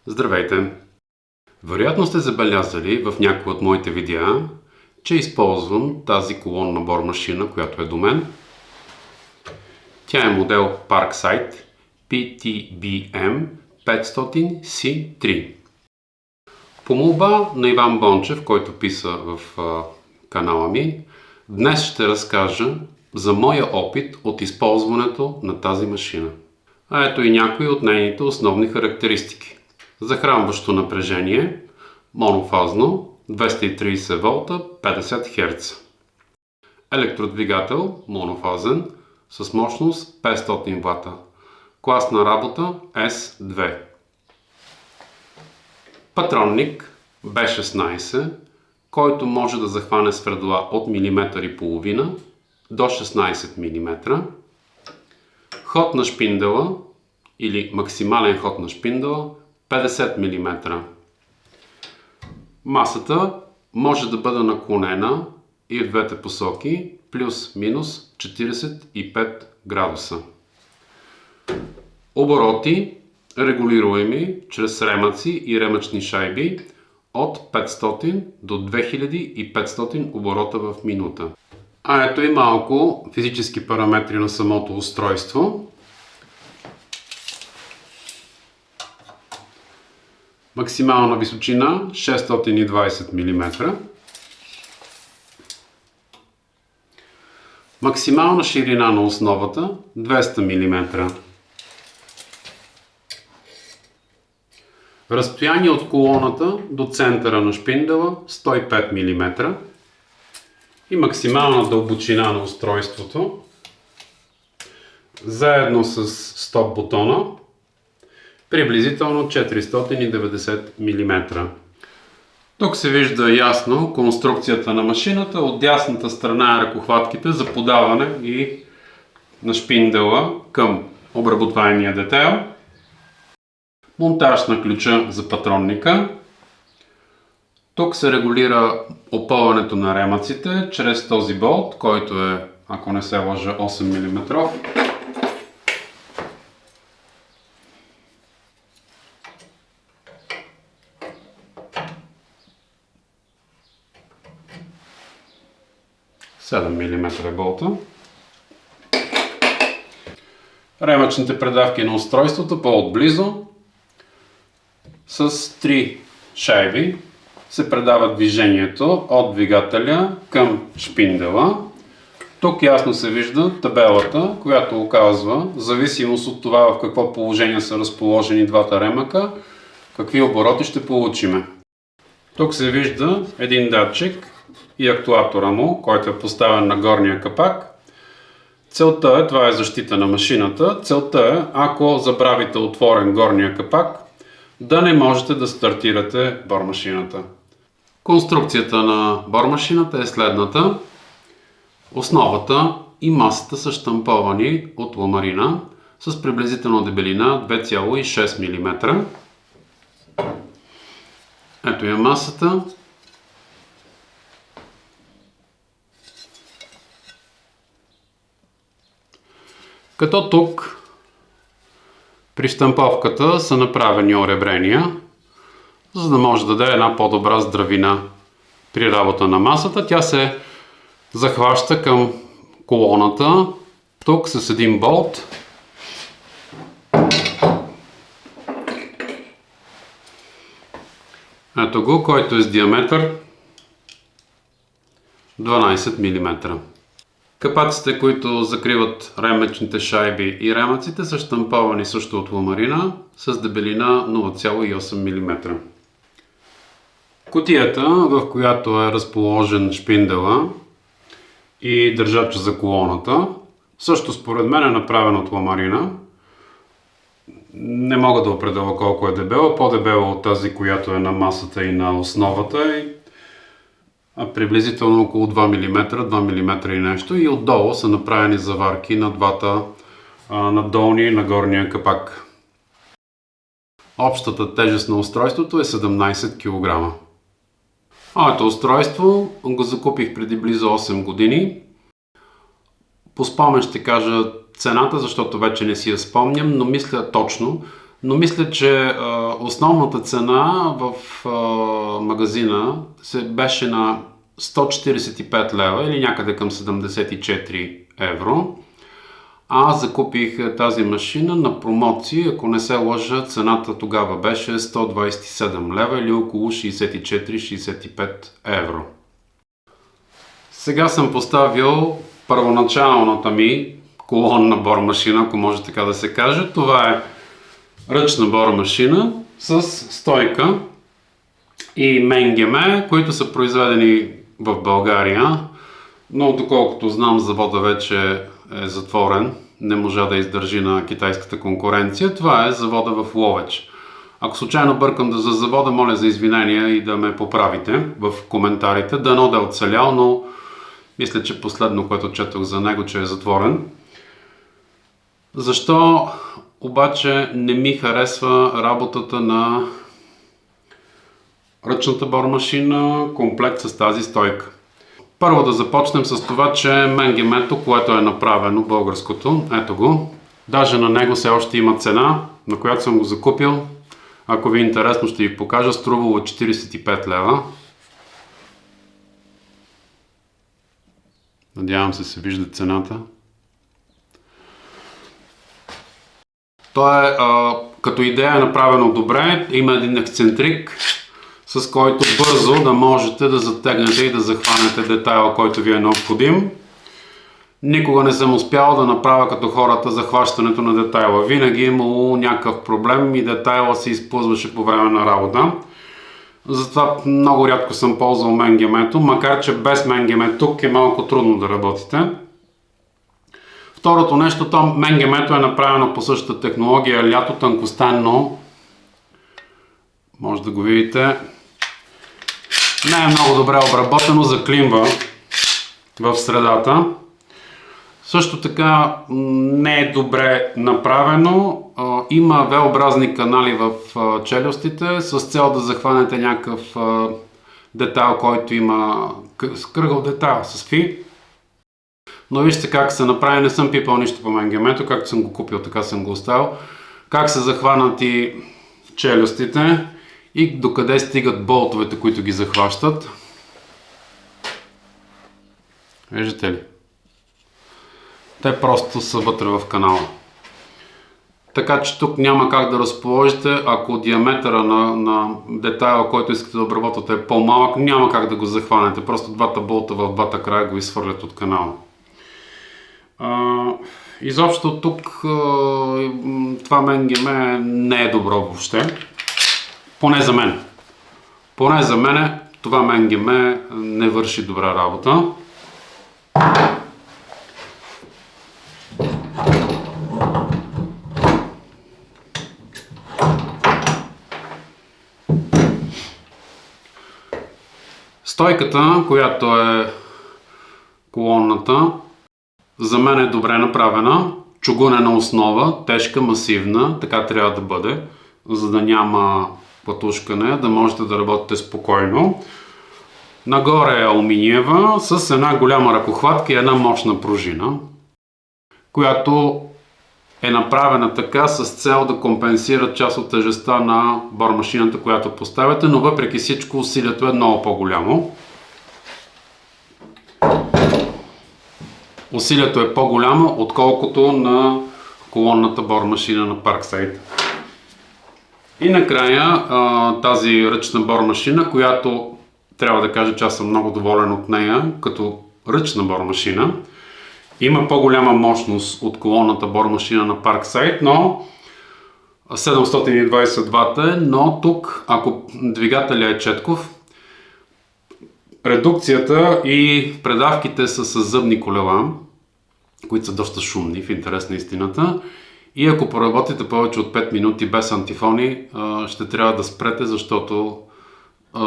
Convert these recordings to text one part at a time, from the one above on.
Здравейте! Вероятно сте забелязали в някои от моите видеа, че използвам тази колонна бормашина, която е до мен. Тя е модел Parkside PTBM 500C3. По молба на Иван Бончев, който писа в канала ми, днес ще разкажа за моя опит от използването на тази машина. А ето и някои от нейните основни характеристики. Захранващо напрежение, монофазно, 230 волта, 50 Hz. Електродвигател, монофазен, с мощност 500 W. Класна работа S2. Патронник B16, който може да захване свердила от 1,5 мм до 16 мм. Ход на шпиндела или максимален ход на шпиндела 50 мм. Масата може да бъде наклонена и в двете посоки плюс-минус 45 градуса. Обороти регулируеми чрез ремъци и ремъчни шайби от 500 до 2500 оборота в минута. А ето и малко физически параметри на самото устройство. Максимална височина 620 мм. Максимална ширина на основата 200 мм. Разстояние от колоната до центъра на шпиндела 105 мм. И максимална дълбочина на устройството заедно с стоп бутона приблизително 490 мм. Тук се вижда ясно конструкцията на машината. От дясната страна е ръкохватките за подаване и на шпиндела към обработваемия детайл. Монтаж на ключа за патронника. Тук се регулира опъването на ремъците чрез този болт, който е, ако не се лъжа, 8 мм. е болта. Ремъчните предавки на устройството по-отблизо с 3 шайби се предава движението от двигателя към шпиндела. Тук ясно се вижда табелата, която оказва, в зависимост от това в какво положение са разположени двата ремъка, какви обороти ще получиме. Тук се вижда един датчик и актуатора му, който е поставен на горния капак. Целта е, това е защита на машината, целта е, ако забравите отворен горния капак, да не можете да стартирате бормашината. Конструкцията на бормашината е следната. Основата и масата са щамповани от ламарина с приблизителна дебелина 2,6 мм. Ето е масата. Като тук при щамповката са направени оребрения, за да може да даде една по-добра здравина при работа на масата. Тя се захваща към колоната, тук с един болт. Ето го, който е с диаметър 12 мм. Капаците, които закриват ремъчните шайби и ремъците, са щамповани също от ламарина с дебелина 0,8 мм. Кутията, в която е разположен шпиндела и държача за колоната, също според мен е направена от ламарина. Не мога да определя колко е дебела, по-дебела от тази, която е на масата и на основата. Приблизително около 2 мм, 2 мм и нещо, и отдолу са направени заварки на двата, на долния и на горния капак. Общата тежест на устройството е 17 кг. Моето устройство го закупих преди близо 8 години. По спомен ще кажа цената, защото вече не си я спомням, но мисля точно Но мисля, че основната цена в магазина беше на 145 лева или някъде към 74 евро. Аз закупих тази машина на промоции, ако не се лъжа, цената тогава беше 127 лева или около 64-65 евро. Сега съм поставил първоначалната ми колонна бормашина, ако може така да се каже. Това е ръчна бормашина с стойка и менгеме, които са произведени в България, но доколкото знам, завода вече е затворен, не можа да издържи на китайската конкуренция. Това е завода в Ловеч. Ако случайно бъркам за завода, моля за извинения и да ме поправите в коментарите. Дано да е оцелял, но мисля, че последно, което четох за него, че е затворен. Защо обаче не ми харесва работата на ръчната бормашина, комплект с тази стойка? Първо да започнем с това, че менгемето, което е направено българското, ето го, даже на него все още има цена, на която съм го закупил. Ако ви е интересно, ще ви покажа, струвало 45 лева. Надявам се вижда цената. То е, като идея е направено добре, има един ексцентрик, с който бързо да можете да затегнете и да захванете детайла, който ви е необходим. Никога не съм успял да направя като хората захващането на детайла. Винаги е имало някакъв проблем и детайла се изплъзваше по време на работа. Затова много рядко съм ползвал менгемето, макар че без менгеме тук е малко трудно да работите. Второто нещо, менгемето е направено по същата технология, лято тънкостенно. Може да го видите. Не е много добре обработено, заклинва в средата. Също така не е добре направено. Има V-образни канали в челюстите с цел да захванете някакъв детайл, който има кръгъл детайл с фи. Но вижте как се направи, не съм пипал нищо по менгемето, както съм го купил, така съм го оставил. Как са захванати челюстите и докъде стигат болтовете, които ги захващат. Виждате ли? Те просто са вътре в канала. Така че тук няма как да разположите, ако диаметъра на детайла, който искате да обработвате е по-малък, няма как да го захванете. Просто двата болта в двата края го изхвърлят от канала. Изобщо тук това менгеме не е добро въобще. Поне за мен. Поне за мен това менгеме не върши добра работа. Стойката, която е колонната, за мен е добре направена. Чугунена основа, тежка, масивна, така трябва да бъде, за да няма пътушкане, да можете да работите спокойно. Нагоре е алуминиева с една голяма ръкохватка и една мощна пружина, която е направена така с цел да компенсира част от тежестта на бормашината, която поставяте, но въпреки всичко усилието е много по-голямо. Усилието е по-голямо, отколкото на колонната бормашина на Parkside. И накрая тази ръчна бормашина, която трябва да кажа, че аз съм много доволен от нея, като ръчна бормашина. Има по-голяма мощност от колонната бормашина на Parkside, но 720 вата, но тук, ако двигателя е четков, редукцията и предавките са с зъбни колела, които са доста шумни в интерес на истината. И ако поработите повече от 5 минути без антифони, ще трябва да спрете, защото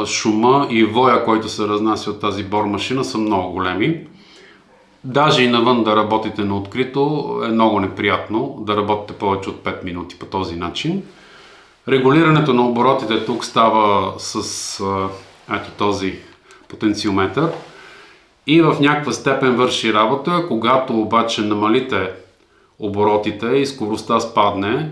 шума и воя, който се разнася от тази бормашина, са много големи. Даже и навън да работите на открито е много неприятно да работите повече от 5 минути по този начин. Регулирането на оборотите тук става с ето този потенциометър и в някаква степен върши работа. Когато обаче намалите оборотите и скоростта спадне,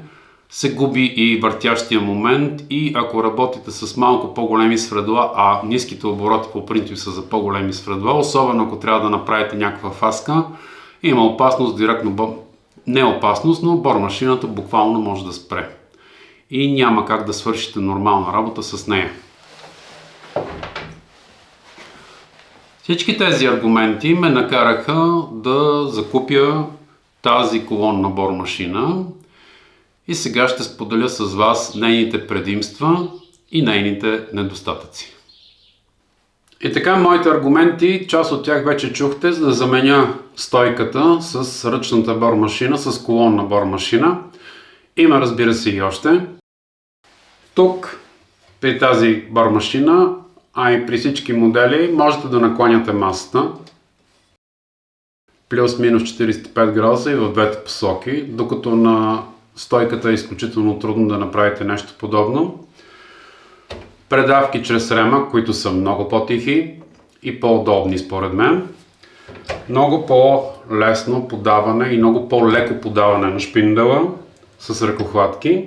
се губи и въртящия момент, и ако работите с малко по-големи свредла, а ниските обороти по принцип са за по-големи свредла, особено ако трябва да направите някаква фаска, има опасност директно, не опасност, но бормашината буквално може да спре. И няма как да свършите нормална работа с нея. Всички тези аргументи ме накараха да закупя тази колонна бормашина и сега ще споделя с вас нейните предимства и нейните недостатъци. И така, моите аргументи, част от тях вече чухте, за да заменя стойката с ръчната бормашина, с колонна бормашина. Има, разбира се, и още. Тук, при тази бормашина, а и при всички модели, можете да накланяте масата плюс-минус 45 градуса и в двете посоки, докато на стойката е изключително трудно да направите нещо подобно. Предавки чрез рема, които са много по-тихи и по-удобни според мен. Много по-лесно подаване и много по-леко подаване на шпиндела с ръкохватки.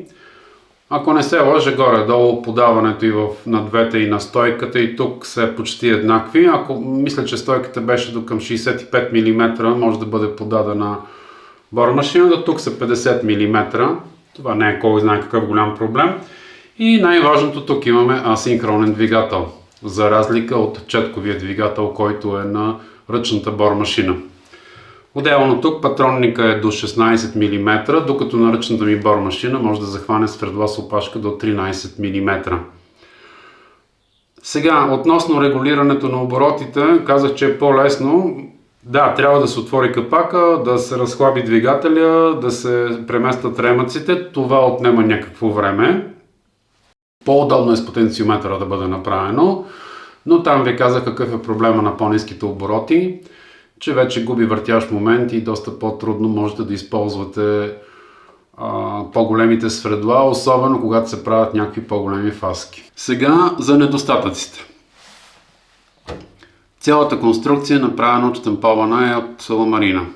Ако не се лъжа, горе-долу подаването и на двете, и на стойката, и тук са почти еднакви. Ако мисля, че стойката беше до към 65 мм, може да бъде подадена бормашината. Тук са 50 мм. Това не е кой знае какъв голям проблем. И най-важното, тук имаме асинхронен двигател, за разлика от четковия двигател, който е на ръчната бормашина. Отделно тук патронника е до 16 мм, докато на ръчната ми бормашина може да захване свердла с опашка до 13 мм. Сега, относно регулирането на оборотите, казах, че е по-лесно. Да, трябва да се отвори капака, да се разхлаби двигателя, да се преместят ремъците. Това отнема някакво време. По-удобно е с потенциометъра да бъде направено, но там ви казах какъв е проблема на по-ниските обороти, че вече губи въртящ момент и доста по-трудно можете да използвате по-големите свредла, особено когато се правят някакви по-големи фаски. Сега за недостатъците. Цялата конструкция, направена от штампована, е от ламарина.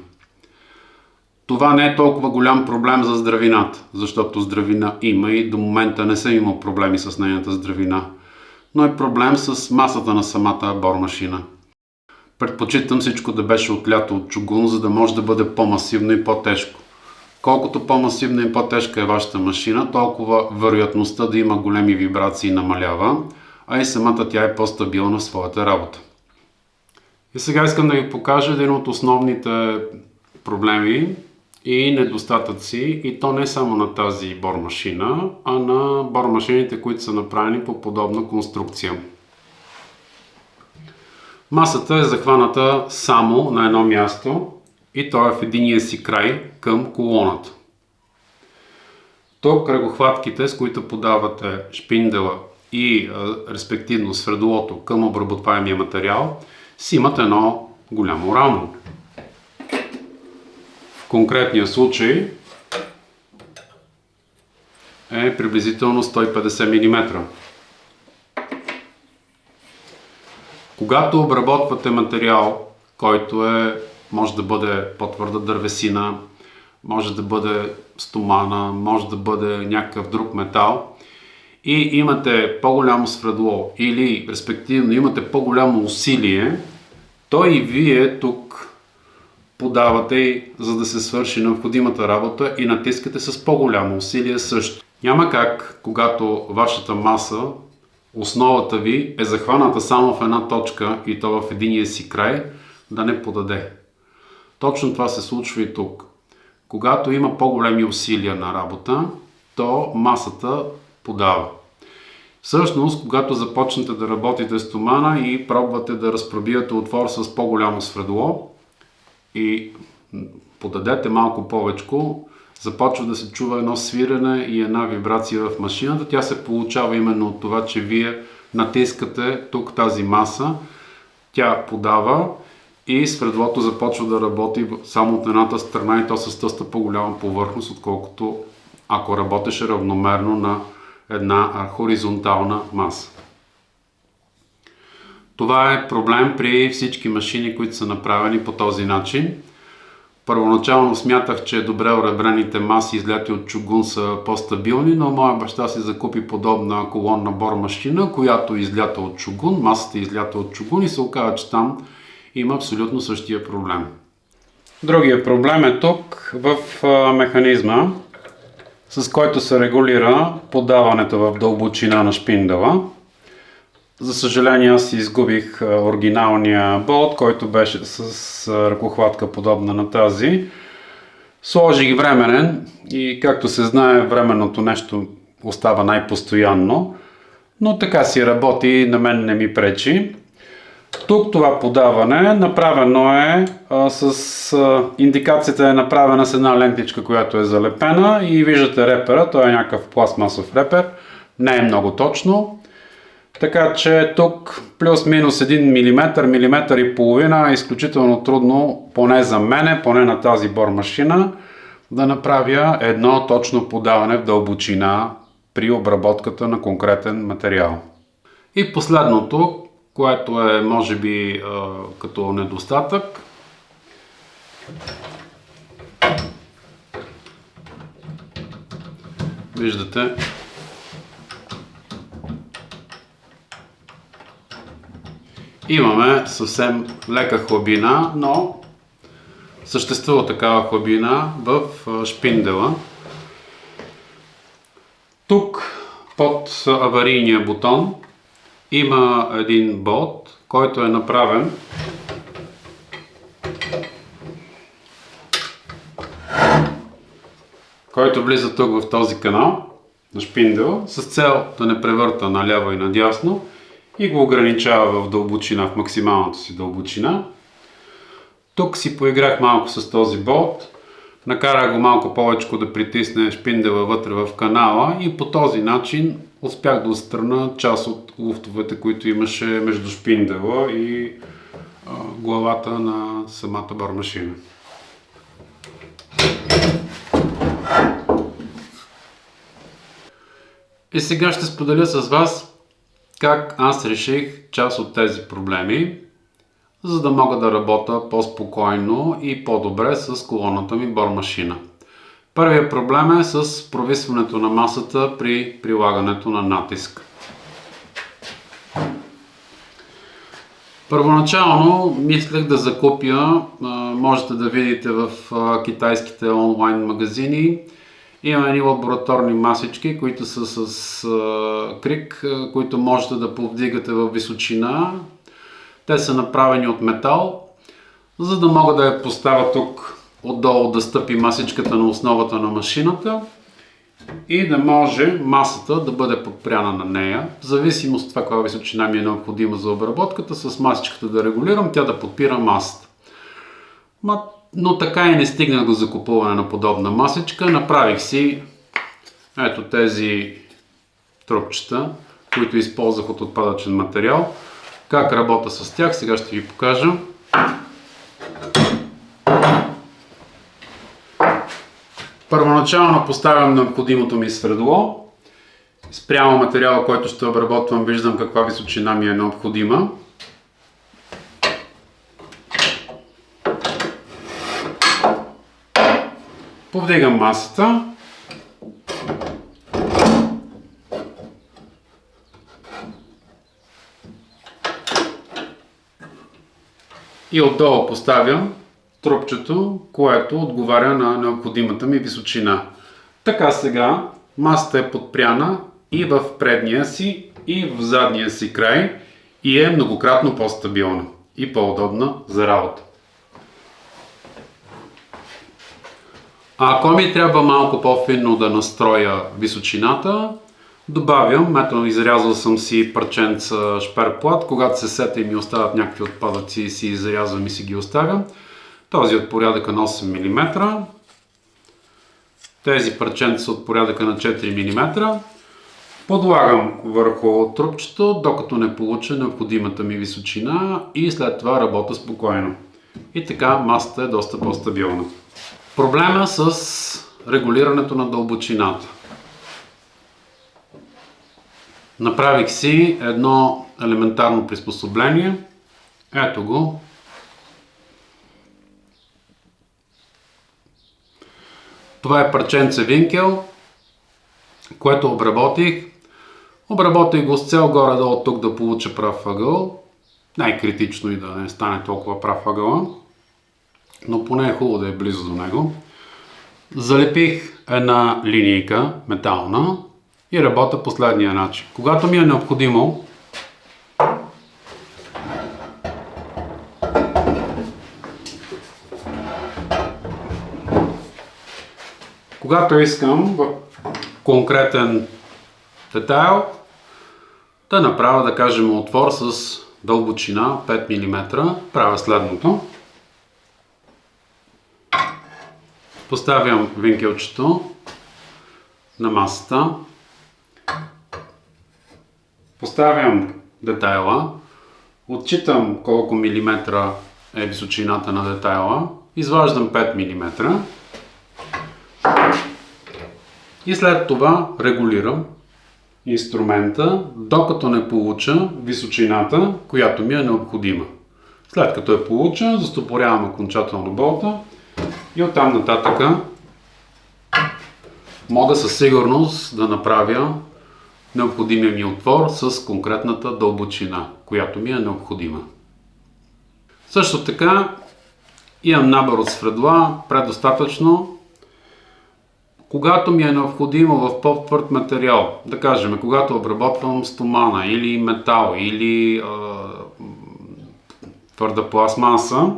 Това не е толкова голям проблем за здравината, защото здравина има и до момента не съм имал проблеми с нейната здравина, но е проблем с масата на самата бормашина. Предпочитам всичко да беше отлято от чугун, за да може да бъде по-масивно и по-тежко. Колкото по-масивна и по-тежка е вашата машина, толкова вероятността да има големи вибрации намалява, а и самата тя е по-стабилна в своята работа. И сега искам да ви покажа един от основните проблеми и недостатъци, и то не само на тази бормашина, а на бормашините, които са направени по подобна конструкция. Масата е захваната само на едно място и то е в единия си край към колоната. Тук кръгохватките, с които подавате шпиндела и респективно свердлото към обработваемия материал, си имат едно голямо рамо. В конкретния случай е приблизително 150 мм. Когато обработвате материал, който може да бъде по-твърда дървесина, може да бъде стомана, може да бъде някакъв друг метал и имате по-голямо свердло или респективно имате по-голямо усилие, то и вие тук подавате, за да се свърши необходимата работа, и натискате с по-голямо усилие също. Няма как, когато вашата маса, основата ви е захваната само в една точка и то в единия си край, да не подаде. Точно това се случва и тук. Когато има по-големи усилия на работа, то масата подава. Всъщност, когато започнете да работите с стомана и пробвате да разпробивате отвор с по-голямо свердло и подадете малко повечко, започва да се чува едно свирене и една вибрация в машината. Тя се получава именно от това, че вие натискате тук тази маса, тя подава и свердлото започва да работи само от едната страна и то с доста по-голяма повърхност, отколкото ако работеше равномерно на една хоризонтална маса. Това е проблем при всички машини, които са направени по този начин. Първоначално смятах, че добре оребрените маси, излети от чугун, са по-стабилни, но моя баща си закупи подобна колонна бормашина, която излята от чугун, масата излята от чугун и се оказа, че там има абсолютно същия проблем. Другия проблем е тук в механизма, с който се регулира подаването в дълбочина на шпиндъла. За съжаление аз си изгубих оригиналния болт, който беше с ръкохватка подобна на тази. Сложих временен и както се знае, временното нещо остава най-постоянно, но така си работи, на мен не ми пречи. Тук това подаване направено е с индикацията е направена с една лентичка, която е залепена и виждате репера, той е някакъв пластмасов репер, не е много точно. Така че тук плюс-минус 1 мм, милиметър и половина е изключително трудно, поне за мене, поне на тази бормашина, да направя едно точно подаване в дълбочина при обработката на конкретен материал. И последното, което е може би като недостатък, виждате, имаме съвсем лека хлабина, но съществува такава хлабина в шпиндела. Тук под аварийния бутон има един болт, който е направен който влиза тук в този канал на шпиндела с цел да не превърта наляво и надясно и го ограничава в дълбочина, в максималната си дълбочина. Тук си поиграх малко с този болт, накарах го малко повече да притисне шпиндела вътре в канала и по този начин успях да отстраня част от луфтовете, които имаше между шпиндела и главата на самата бормашина. И сега ще споделя с вас как аз реших част от тези проблеми, за да мога да работя по-спокойно и по-добре с колонната ми бормашина. Първият проблем е с провисването на масата при прилагането на натиск. Първоначално мислех да закупя, можете да видите в китайските онлайн магазини, има едни лабораторни масички, които са с крик, които можете да повдигате в височина. Те са направени от метал, за да мога да я поставя тук отдолу да стъпи масичката на основата на машината и да може масата да бъде подпряна на нея. В зависимост от това каква височина ми е необходима за обработката, с масичката да регулирам, тя да подпира масата. Но така и не стигнах до закупуване на подобна масичка. Направих си ето тези трупчета, които използвах от отпадъчен материал. Как работя с тях, сега ще ви покажа. Първоначално поставям необходимото ми свердло. Спрямо материала, който ще обработвам, виждам каква височина ми е необходима. Повдигам масата. И отдолу поставям трупчето, което отговаря на необходимата ми височина. Така сега масата е подпряна и в предния си, и в задния си край и е многократно по-стабилна и по-удобна за работа. А ако ми трябва малко по-финно да настроя височината, добавям, ето изрязал съм си парченца шперплат, когато се сета и ми остават някакви отпадъци, си изрязвам и си ги оставям. Този от порядъка на 8 мм, тези парченца са от порядъка на 4 мм. Подлагам върху трупчето, докато не получа необходимата ми височина и след това работя спокойно. И така масата е доста по-стабилна. Проблема с регулирането на дълбочината. Направих си едно елементарно приспособление. Ето го. Това е парченце винкел, което обработих. Обработих го с цел горе-долу тук да получа прав ъгъл. Най-критично и да не стане толкова прав ъгъла, но поне е хубаво да е близо до него. Залепих една линийка метална и работя последния начин. Когато ми е необходимо, когато искам в конкретен детайл да направя, да кажем, отвор с дълбочина 5 мм, правя следното. Поставям винкелчето на масата. Поставям детайла. Отчитам колко милиметра е височината на детайла. Изваждам 5 мм. И след това регулирам инструмента, докато не получа височината, която ми е необходима. След като я получа, застопорявам окончателно болта и оттам нататъка мога със сигурност да направя необходимия ми отвор с конкретната дълбочина, която ми е необходима. Също така имам набор от свредла, предостатъчно. Когато ми е необходимо в по-твърд материал, да кажем, когато обработвам стомана или метал или твърда пластмаса,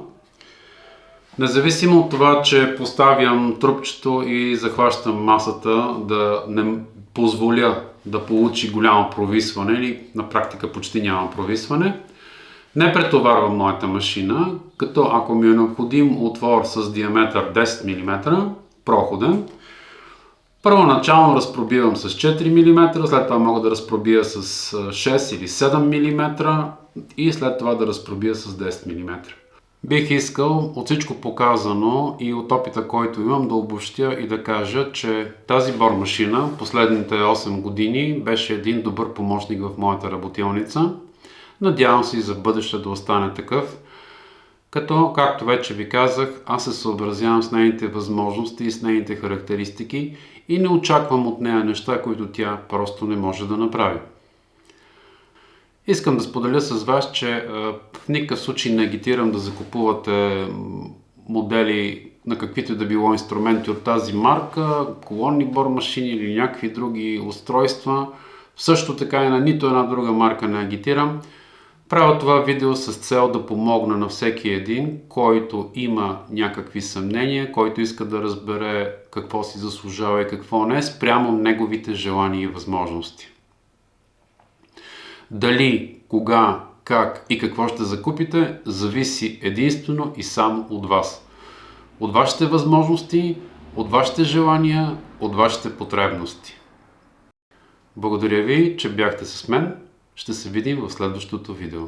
независимо от това, че поставям трупчето и захващам масата да не позволя да получи голямо провисване или на практика почти няма провисване, не претоварвам моята машина, като ако ми е необходим отвор с диаметър 10 мм, проходен, първоначално разпробивам с 4 мм, след това мога да разпробия с 6 или 7 мм и след това да разпробия с 10 мм. Бих искал от всичко показано и от опита, който имам, да обобщя и да кажа, че тази бормашина последните 8 години беше един добър помощник в моята работилница. Надявам се и за бъдеще да остане такъв. Като, както вече ви казах, аз се съобразявам с нейните възможности и с нейните характеристики и не очаквам от нея неща, които тя просто не може да направи. Искам да споделя с вас, че в никакъв случай не агитирам да закупувате модели на каквито да било инструменти от тази марка, колонни бормашини или някакви други устройства. Също така и на нито една друга марка не агитирам. Правя това видео с цел да помогна на всеки един, който има някакви съмнения, който иска да разбере какво си заслужава и какво не, спрямо неговите желания и възможности. Дали, кога, как и какво ще закупите, зависи единствено и само от вас. От вашите възможности, от вашите желания, от вашите потребности. Благодаря ви, че бяхте с мен. Ще се видим в следващото видео.